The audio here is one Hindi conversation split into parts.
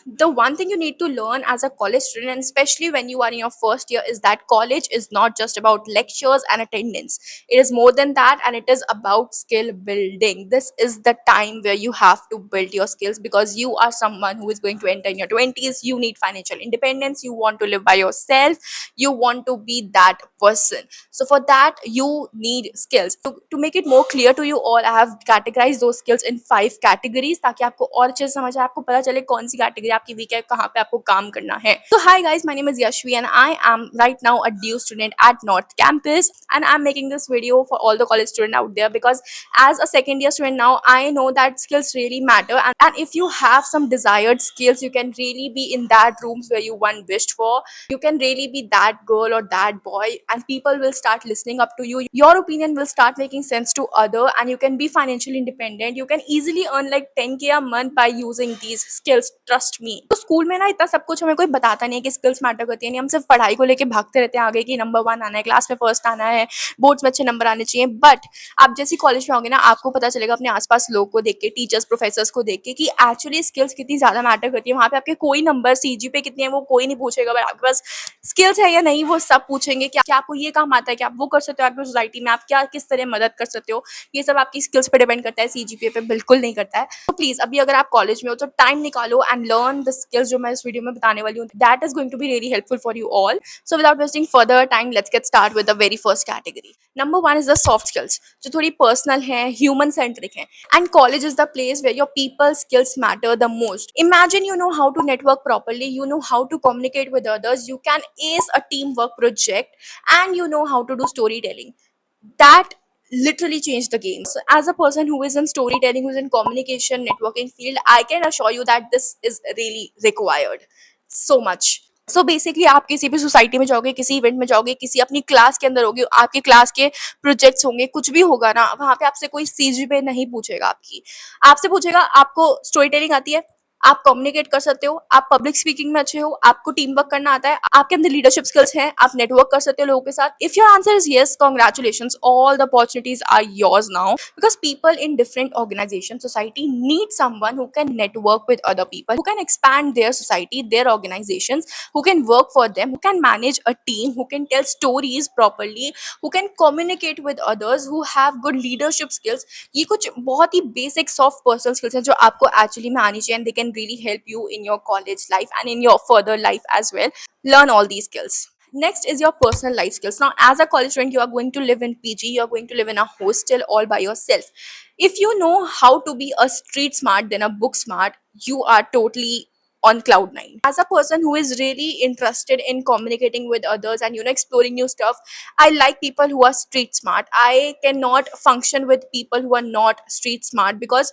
The one thing you need to learn as a college student, and especially when you are in your first year, is that college is not just about lectures and attendance. It is more than that, and it is about skill building. This is the time where you have to build your skills, because you are someone who is going to enter in your 20s. You need financial independence, you want to live by yourself, you want to be that person. So for that you need skills. To make it more clear to you all, I have categorized those skills in 5 categories, ताकि आपको और अच्छे से समझ आए, आपको पता चले कौन सी कैटेगरी आपकी वीक है, कहाँ पे आपको काम करना है. So hi guys, my name is Yashvi and I am right now a DU student at North Campus, and I'm making this video for all the college students out there, because as a second year student now, I know that skills really matter, and if you have some desired skills, you can really be in that rooms where you once wished for. You can really be that girl or that boy, and people will start listening up to you. Your opinion will start making sense to other, and you can be financially independent. You can easily earn like 10K a month by using these skills, trust me. तो स्कूल में ना इतना सब कुछ हमें कोई बताता नहीं है कि स्किल्स मैटर करती है. नहीं, हम सिर्फ पढ़ाई को लेके भागते रहते हैं आगे कि नंबर 1 आना है, क्लास में फर्स्ट आना है, बोर्ड्स में अच्छे नंबर आने चाहिए. बट आप जैसे कॉलेज में आओगे ना, आपको पता चलेगा अपने आसपास लोग को देख के, टीचर्स प्रोफेसर्स को देख के, कि एक्चुअली स्किल्स कितनी ज्यादा मैटर करती है. वहाँ पे आपके कोई नंबर सीजी पे कितने हैं वो कोई नहीं पूछेगा, बट आपके पास स्किल्स है या नहीं वो सब पूछेंगे. क्या आपको ये काम आता है, क्या आप वो कर सकते हो आपकी सोसाइटी में, आप क्या किस तरह मदद कर सकते हो. ये सब आपकी स्किल्स पे डिपेंड करता है, सीजीपीए पे बिल्कुल नहीं करता है. तो प्लीज अभी अगर आप कॉलेज में हो तो टाइम निकालो एंड लर्न द स्किल्स जो मैं इस वीडियो में बताने वाली हूँ. That is going to be really helpful for you all. So without wasting further time, let's get start with the very first category. Number 1 is the soft skills, जो थोड़ी पर्सनल है, ह्यूमन सेंट्रिक है. And college is the place where your people skills matter the most. Imagine you know how to network properly, you know how to communicate with others, you can ace a teamwork project, and you know how to do storytelling. That literally changed the game. So as a person who is in storytelling, who is in communication networking field, I can assure you that this is really required so much. So basically आप किसी भी सोसाइटी में जाओगे, किसी इवेंट में जाओगे, किसी अपनी क्लास के अंदर होगे, आपके क्लास के प्रोजेक्ट्स होंगे, कुछ भी होगा ना, वहाँ पे आपसे कोई सीजी पे नहीं पूछेगा. आपसे पूछेगा आपको स्टोरी टेलिंग आती है, आप कम्युनिकेट कर सकते हो, आप पब्लिक स्पीकिंग में अच्छे हो, आपको टीम वर्क करना आता है, आपके अंदर लीडरशिप स्किल्स हैं, आप नेटवर्क कर सकते हो लोगों के साथ. If your answer is yes, congratulations, all the opportunities are yours now, because people in different organization society need someone who can network with other people, who can expand their society, their organizations, who can work for them, who can manage a team, who can tell stories properly, who can communicate with others, who have good leadership skills. ये कुछ बहुत ही बेसिक सॉफ्ट पर्सनल स्किल्स हैं जो आपको एक्चुअली में आनी चाहिए, and they can really help you in your college life and in your further life as well. Learn all these skills. Next is your personal life skills. Now, as a college student, you are going to live in PG, you are going to live in a hostel all by yourself. If you know how to be a street smart than a book smart, you are totally on cloud 9. As a person who is really interested in communicating with others and exploring new stuff, I like people who are street smart. I cannot function with people who are not street smart, because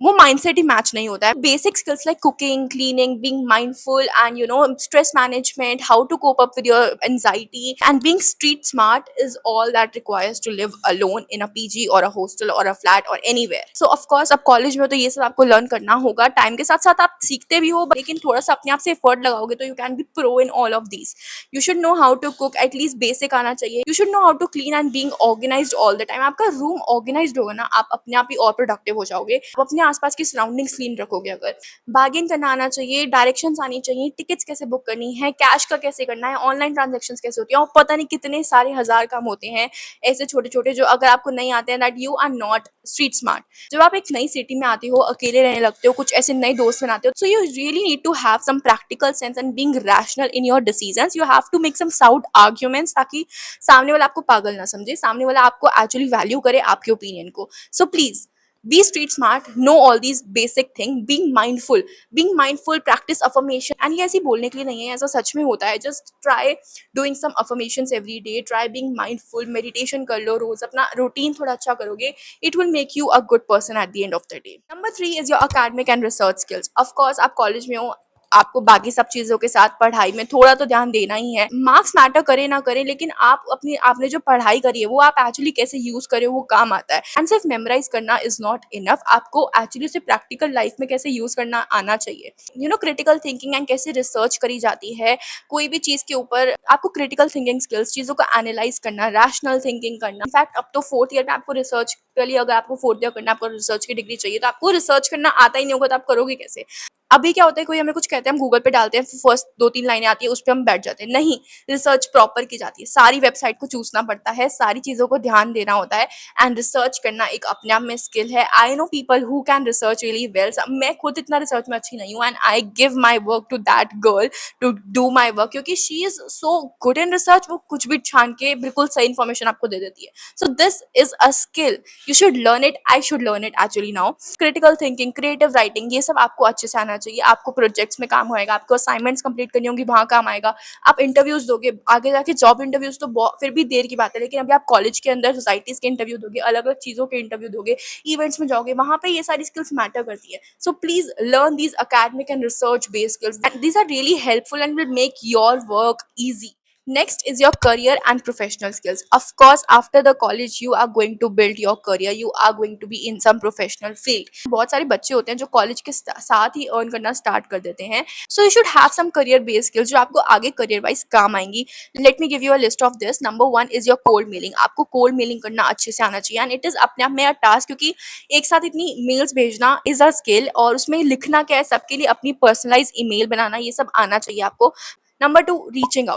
वो माइंडसेट ही मैच नहीं होता है. Basic skills like cooking, cleaning, being mindful and stress management, how to cope up with your anxiety and being street smart is all that requires to live alone in a PG और अ हॉस्टल और अ फ्लैट और एनीवेयर. सो ऑफ कोर्स अब कॉलेज में तो ये सब आपको लर्न करना होगा. टाइम के साथ साथ आप सीखते भी हो, लेकिन थोड़ा सा अपने आप से एफर्ट लगाओगे तो you can be pro in all of these. You should know how to cook, at least basic आना चाहिए. You should know how to clean and being organized all the time. आपका रूम ऑर्गेनाइज्ड होगा ना, आप अपने आप ही और प्रोडक्टिव हो जाओगे. आप अपने आसपास की सराउंडिंग्स क्लीन रखोगे. अगर बार्गेन करना आना चाहिए, डायरेक्शंस आनी चाहिए, टिकट्स कैसे बुक करनी है, कैश का कैसे करना है, ऑनलाइन ट्रांजेक्शंस कैसे होती है, और पता नहीं कितने सारे हजार काम होते हैं ऐसे छोटे छोटे जो अगर आपको नहीं आते हैं, that you are not street smart. जब आप एक नई सिटी में आते हो, अकेले रहने लगते हो, कुछ ऐसे नए दोस्त बनाते हो, so you really need to have some practical sense and being rational in your decisions. You have to make some sound arguments, ताकि सामने वाला आपको पागल ना समझे, सामने वाला आपको एक्चुअली वैल्यू करे आपके ओपिनियन को. So please be street smart, know all these basic thing, being mindful, practice affirmation. and ये ऐसे बोलने के लिए नहीं है, ऐसा सच में होता है. just try doing some affirmations every day, try being mindful, meditation कर लो रोज, अपना रूटीन थोड़ा अच्छा करोगे, it will make you a good person at the end of the day. Number 3 is your academic and research skills. of course आप कॉलेज में हो, आपको बाकी सब चीजों के साथ पढ़ाई में थोड़ा तो ध्यान देना ही है. मार्क्स मैटर करे ना करे, लेकिन आपने जो पढ़ाई करी है वो आप एक्चुअली कैसे यूज करे वो काम आता है. एंड सिर्फ मेमोराइज करना इज नॉट इनफ, आपको एक्चुअली उसे प्रैक्टिकल लाइफ में कैसे यूज करना आना चाहिए. क्रिटिकल थिंकिंग एंड कैसे रिसर्च करी जाती है कोई भी चीज के ऊपर, आपको क्रिटिकल थिंकिंग स्किल्स, चीजों को एनालाइज करना, रैशनल थिंकिंग करना. इनफैक्ट अब तो 4th ईयर में आपको रिसर्च प्रैक्टिकली अगर आपको फोर्थ ईयर करना है, आपको रिसर्च की डिग्री चाहिए, तो आपको रिसर्च करना आता ही नहीं होगा तो आप करोगे कैसे? अभी क्या होता है, कोई हमें कुछ कहते हैं, हम गूगल पे डालते हैं, फर्स्ट 2-3 लाइनें आती है, उस पे हम बैठ जाते हैं। नहीं, रिसर्च प्रॉपर की जाती है, सारी वेबसाइट को चूज़ना पड़ता है, सारी चीज़ों को ध्यान देना होता है, एंड रिसर्च करना एक अपने आप में स्किल है। I know people who can research really well. मैं खुद इतना रिसर्च में अच्छी नहीं हूँ, and I give my work to that girl to do my work, क्योंकि she is so good in research. वो कुछ भी छान के बिल्कुल सही इन्फॉर्मेशन आपको दे देती है। So this is a skill, you should learn it, I should learn it actually now. Critical thinking, creative writing, ये सब आपको अच्छे से आना चाहिए। आपको प्रोजेक्ट्स में काम होएगा, आपको असाइनमेंट्स कंप्लीट करनी होंगी, वहाँ काम आएगा। आप इंटरव्यूज दोगे, आगे जाके जॉब इंटरव्यूज तो फिर भी देर की बात है, लेकिन अभी आप कॉलेज के अंदर सोसाइटीज के इंटरव्यू दोगे, अलग अलग चीज़ों के इंटरव्यू दोगे, इवेंट्स में जाओगे, वहाँ पे ये सारी स्किल्स मैटर करती है। So please learn these academic and research based skills, and these are really helpful and will make your work easy. Next is your career and professional skills. Of course, after the college you are going to build your career, you are going to be in some professional field. बहुत सारे बच्चे होते हैं जो कॉलेज के साथ ही अर्न करना स्टार्ट कर देते हैं। So you should have some career based skills जो आपको आगे करियर वाइज काम आएंगी। Let me give you a list of this. Number 1 is your cold mailing. आपको कोल्ड मेलिंग करना अच्छे से आना चाहिए, एंड इट इज अपने आप में अ टास्क, क्योंकि एक साथ इतनी मेल्स भेजना इज अ स्किल, और उसमें लिखना क्या है, सबके लिए अपनी पर्सनलाइज ईमेल बनाना, ये सब आना चाहिए आपको। Number 2, reaching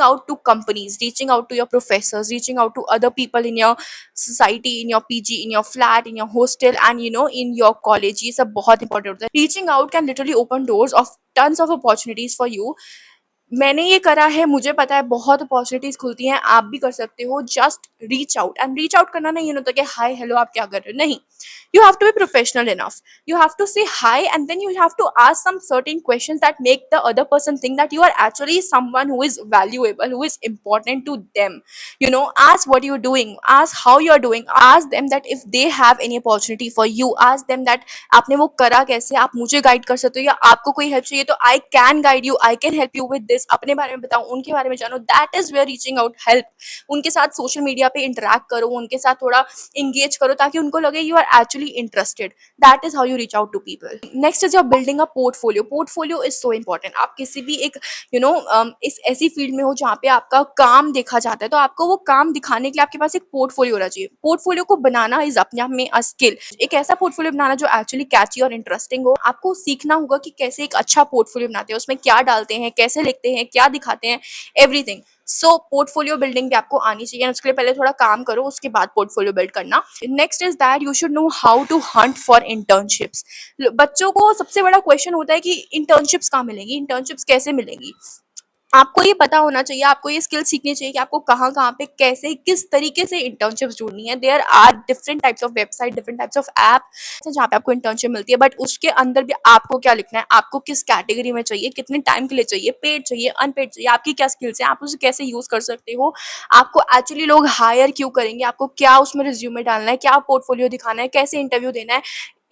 out to companies, reaching out to your professors, reaching out to other people in your society, in your PG, in your flat, in your hostel, and in your college. ये सब बहुत important होता है। Reaching out can literally open doors of tons of opportunities for you. मैंने ये करा है, मुझे पता है बहुत अपॉर्चुनिटीज खुलती हैं, आप भी कर सकते हो। Just reach out, and reach out करना नहीं होता कि हाय हेलो आप क्या कर रहे हो, नहीं। You have to be professional enough, you have to say hi, and then you have to ask some certain questions that make the other person think that you are actually someone who is valuable, who is important to them. Ask what you're doing, ask how you're doing, ask them that if they have any opportunity for you, ask them that आपने वो करा कैसे, आप मुझे गाइड कर सकते हो, या आपको कोई हेल्प चाहिए तो I can guide you, I can help you with this. अपने बारे में बताओ, उनके बारे में जानो, that is where reaching out help. उनके साथ सोशल मीडिया पे इंटरेक्ट करो, उनके साथ थोड़ा इंगेज करो, ताकि उनको लगे you are actually interested. That is how you reach out to people. Next is your building a portfolio. Portfolio is so important. आप किसी भी एक इस ऐसी फील्ड में हो जहाँ पे आपका काम देखा जाता है, तो आपको वो काम दिखाने के लिए आपके पास एक पोर्टफोलियो होना चाहिए। पोर्टफोलियो को बनाना इज अपने आप में अ स्किल। एक ऐसा पोर्टफोलियो बनाना जो एक्चुअली कैची और इंटरेस्टिंग हो। आपको सीखना होगा कि कैसे एक अच्छा पोर्टफोलियो बनाते हैं, उसमें क्या डालते हैं, कैसे लिखते हैं, क्या दिखाते हैं, एवरीथिंग। सो पोर्टफोलियो बिल्डिंग भी आपको आनी चाहिए, उसके लिए पहले थोड़ा काम करो, उसके बाद पोर्टफोलियो बिल्ड करना। Next is that you should know how to hunt for internships. बच्चों को सबसे बड़ा क्वेश्चन होता है कि इंटर्नशिप्स कहाँ मिलेंगी, इंटर्नशिप्स कैसे मिलेंगी। आपको ये पता होना चाहिए, आपको ये स्किल सीखनी चाहिए कि आपको कहाँ-कहाँ पे कैसे, किस तरीके से इंटर्नशिप्स ढूँढनी है। There are different types of website, different types of app जहाँ पे आपको इंटर्नशिप मिलती है, बट उसके अंदर भी आपको क्या लिखना है, आपको किस कैटेगरी में चाहिए, कितने टाइम के लिए चाहिए, पेड चाहिए, अनपेड चाहिए, आपकी क्या स्किल्स हैं, आप उसे कैसे यूज़ कर सकते हो, आपको एक्चुअली लोग हायर क्यों करेंगे, आपको क्या उसमें रिज्यूमे डालना है, क्या पोर्टफोलियो दिखाना है, कैसे इंटरव्यू देना है।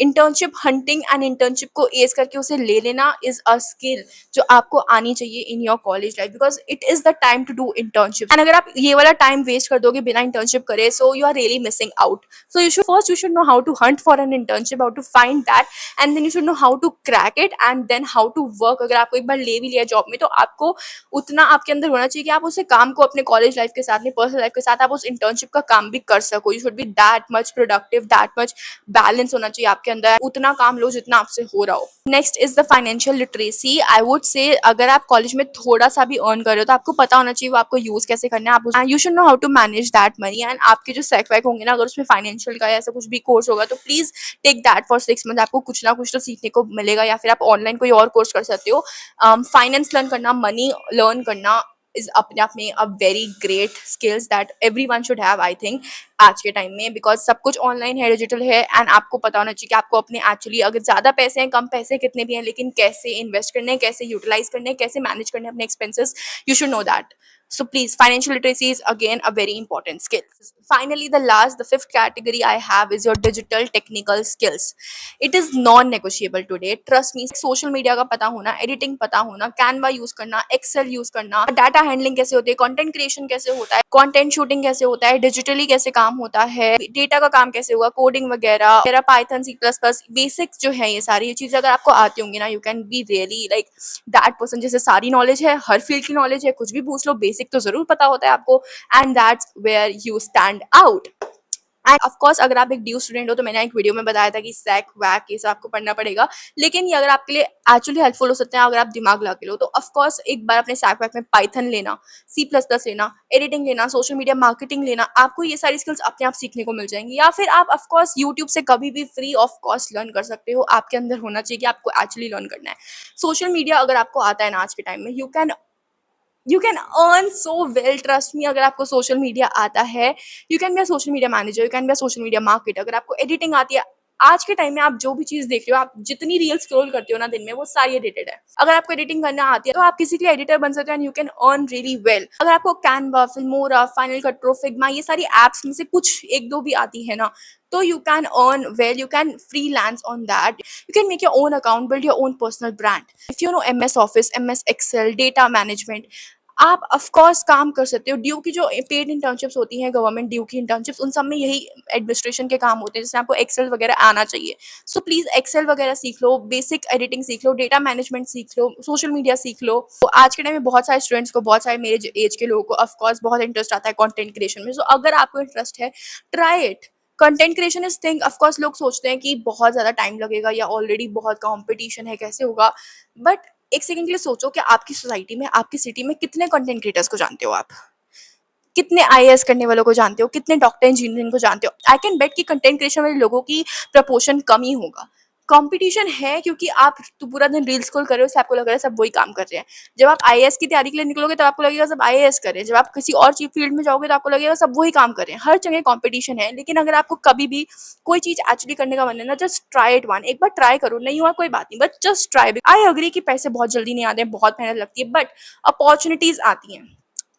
इंटर्नशिप हंटिंग एंड इंटर्नशिप को एज करके उसे ले लेना इज अ स्किल जो आपको आनी चाहिए in your college life, because it is the time to do internship. And अगर आप ये वाला टाइम वेस्ट कर दोगे बिना इंटर्नशिप करे, so you are really missing out. So you should know how to hunt for an internship, how to find that, and then you should know how to crack it, and then how to work। अगर आपको एक बार ले भी लिया जॉब में, तो आपको उतना आपके अंदर होना चाहिए कि आप उसे काम को अपने कॉलेज लाइफ के साथ, अपने पर्सनल लाइफ के साथ, आप उस इंटर्नशिप का काम भी कर सको। You should be that much productive, that much balance होना चाहिए आपके अंदर, उतना काम लो जितना आपसे हो रहा हो। Next is the financial literacy. I would say अगर आप कॉलेज में थोड़ा सा भी अर्न कर रहे हो, तो आपको पता होना चाहिए वो आपको यूज कैसे करना है। आप you should know how to manage that money, and आपके जो सेक वैक होंगे ना, अगर उसमें फाइनेंशियल का या ऐसा कुछ भी कोर्स होगा, तो please take that for 6 month. आपको कुछ ना कुछ तो सीखने को मिलेगा, या फिर आप ऑनलाइन कोई और कोर्स कर सकते हो। फाइनेंस लर्न करना, मनी लर्न करना इज अपने आप में a very great skills that everyone should have, I think, आज के टाइम में, बिकॉज सब कुछ ऑनलाइन है, डिजिटल है, एंड आपको पता होना चाहिए कि आपको अपने एक्चुअली अगर ज़्यादा पैसे हैं, कम पैसे कितने भी हैं, लेकिन कैसे इन्वेस्ट करने हैं, कैसे यूटिलाइज करने हैं, कैसे मैनेज करने हैं अपने expenses, you should know that. So please, financial literacy is again a very important skill. Finally, the fifth category I have is your digital technical skills. It is non-negotiable today. Trust me, social media का पता होना, editing पता होना, Canva यूज करना, Excel यूज करना, डाटा हैंडलिंग कैसे होती है, कंटेंट क्रिएशन कैसे होता है, कंटेंट शूटिंग कैसे होता है, डिजिटली कैसे काम होता है, डेटा का काम कैसे होगा, कोडिंग वगैरह, मेरा पाइथन, C++, बेसिक्स जो है, ये सारी चीजें अगर आपको आती होंगी ना, you can be really like that person. जैसे सारी नॉलेज है, हर फील्ड की नॉलेज है, कुछ भी पूछ लो, बेसिक तो जरूर पता होता है आपको, and that's where you stand out. And of course अगर आप एक ड्यू स्टूडेंट हो तो मैंने एक वीडियो में बताया था कि सैक वैक ये सब आपको पढ़ना पड़ेगा, लेकिन ये अगर आपके लिए एक्चुअली हेल्पफुल हो सकते हैं अगर आप दिमाग लगा के लो। तो ऑफ कोर्स एक बार अपने सैक वैक में पाइथन लेना, सी प्लस प्लस लेना, एडिटिंग लेना, सोशल मीडिया मार्केटिंग लेना, आपको ये सारी स्किल्स अपने आप सीखने को मिल जाएंगी। या फिर आप ऑफ कोर्स यूट्यूब से कभी भी फ्री ऑफ कॉस्ट लर्न कर सकते हो। आपके अंदर होना चाहिए कि आपको एक्चुअली लर्न करना है। सोशल मीडिया अगर आपको आता है ना आज के टाइम में, you can earn so well, trust me. अगर आपको सोशल मीडिया आता है, you can be a social media manager, you can be a social media marketer. अगर आपको एडिटिंग आती है, आज के टाइम में आप जो भी चीज देख रहे हो, आप जितनी रील स्क्रॉल करते हो ना दिन में, वो सारी एडिटेड है। अगर आपको एडिटिंग करना आती है तो आप किसी के एडिटर बन सकते हो and you can earn really well. अगर आपको Canva, Filmora, final cut pro, Figma ये सारी एप्स में से कुछ एक दो भी आती है ना, तो you can earn well, you can freelance on that, you can make your own account, build your own personal brand. If you know MS Office, MS Excel, data management, आप ऑफ कोर्स काम कर सकते हो। ड्यू की जो पेड इंटर्नशिप्स होती हैं, गवर्नमेंट ड्यू की इंटर्नशिप्स, उन सब में यही एडमिनिस्ट्रेशन के काम होते हैं, जिसमें आपको एक्सेल वगैरह आना चाहिए। सो प्लीज एक्सेल वगैरह सीख लो, बेसिक एडिटिंग सीख लो, डेटा मैनेजमेंट सीख लो, सोशल मीडिया सीख लो। तो आज के टाइम में बहुत सारे स्टूडेंट्स को, बहुत सारे मेरे एज के लोगों को ऑफ कोर्स बहुत इंटरेस्ट आता है कंटेंट क्रिएशन में। सो अगर आपको इंटरेस्ट है, try it. Content creation is thing, of course लोग सोचते हैं कि बहुत ज़्यादा टाइम लगेगा या ऑलरेडी बहुत कंपटीशन है, कैसे होगा। बट एक सेकंड के लिए सोचो कि आपकी सोसाइटी में, आपकी सिटी में कितने कंटेंट क्रिएटर्स को जानते हो आप, कितने आईएएस करने वालों को जानते हो, कितने डॉक्टर इंजीनियरिंग को जानते हो। आई कैन बेट कि कंटेंट क्रिएशन वाले लोगों की प्रपोर्शन कम ही होगा। कंपटीशन है क्योंकि आप तो पूरा दिन रील स्क्रॉल कर रहे हो, इससे आपको लग रहा है सब वही काम कर रहे हैं। जब आप आईएएस की तैयारी के लिए निकलोगे तब आपको लगेगा सब आईएएस कर रहे हैं। जब आप किसी और चीज फील्ड में जाओगे तो आपको लगेगा सब वही काम कर रहे हैं। हर जगह कंपटीशन है। लेकिन अगर आपको कभी भी कोई चीज एक्चुअली करने का मन है ना, जस्ट ट्राई इट वन। एक बार ट्राई करो, नहीं हुआ कोई बात नहीं, but just try. I agree कि पैसे बहुत जल्दी नहीं आते हैं, बहुत मेहनत लगती है, बट अपॉर्चुनिटीज आती हैं,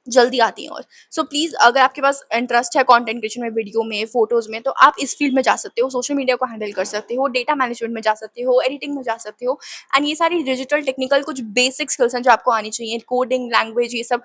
जल्दी आती हैं। और सो प्लीज़ अगर आपके पास इंटरेस्ट है कंटेंट क्रिएशन में, वीडियो में, फोटोज़ में, तो आप इस फील्ड में जा सकते हो। सोशल मीडिया को हैंडल कर सकते हो, डेटा मैनेजमेंट में जा सकते हो, एडिटिंग में जा सकते हो। एंड ये सारी डिजिटल टेक्निकल कुछ बेसिक स्किल्स हैं जो आपको आनी चाहिए, कोडिंग, लैंग्वेज, ये सब।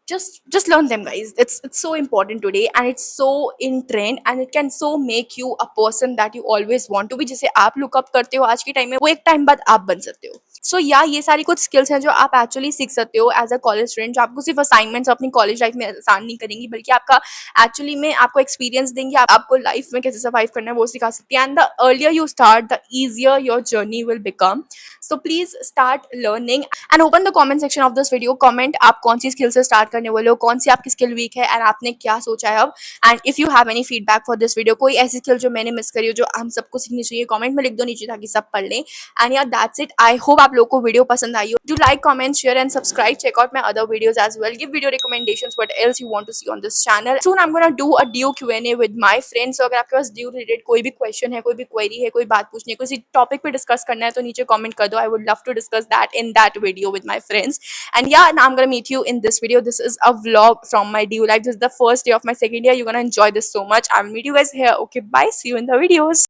just learn them, guys. It's so important today, and it's so in trend, and it can so make you a person that you always want to be, जिसे आप लुक अप करते हो आज के टाइम में, वो एक टाइम बाद आप बन सकते हो। सो या ये सारी कुछ स्किल्स हैं जो आप एक्चुअली सीख सकते हो एज अ कॉलेज स्टूडेंट, जो आपको सिर्फ असाइनमेंट्स अपनी कॉलेज लाइफ में आसान नहीं करेंगी, बल्कि आपका एक्चुअली में आपको एक्सपीरियंस देंगी, आपको लाइफ में कैसे सर्वाइव करना है वो सिखा सकती है। And the earlier you start, the easier your journey will become. So please start learning and open the comment section of this video. Comment आप कौन सी स्किल से स्टार्ट करने वाले हो, कौन सी आपकी स्किल वीक है, एंड आपने क्या सोचा है अब। And if you have any feedback for this video, कोई ऐसी स्किल जो मैंने मिस करी हो, जो हम सबको सीखनी चाहिए, कमेंट में लिख दो नीचे ताकि सब पढ़ लें। एंड यार दैट्स इट। आई होप आप लोगों को वीडियो पसंद आई हो। Do like, comment, share and subscribe. Check out my other videos as well. Give video recommendations what else you want to see on this channel. Soon I'm gonna do a due Q&A with my friends. So अगर आपके पास due related कोई भी क्वेश्चन है, कोई भी क्वेरी है, कोई बात पूछनी है, किसी टॉपिक पे डिस्कस करना है, तो नीचे कमेंट कर दो. I would love to discuss that in that video with my friends. And yeah, now I'm gonna meet you in this video. This is a vlog from my due life. This is the first day of my second year. You're gonna enjoy this so much. I will meet you guys here. Okay, bye. See you in the videos.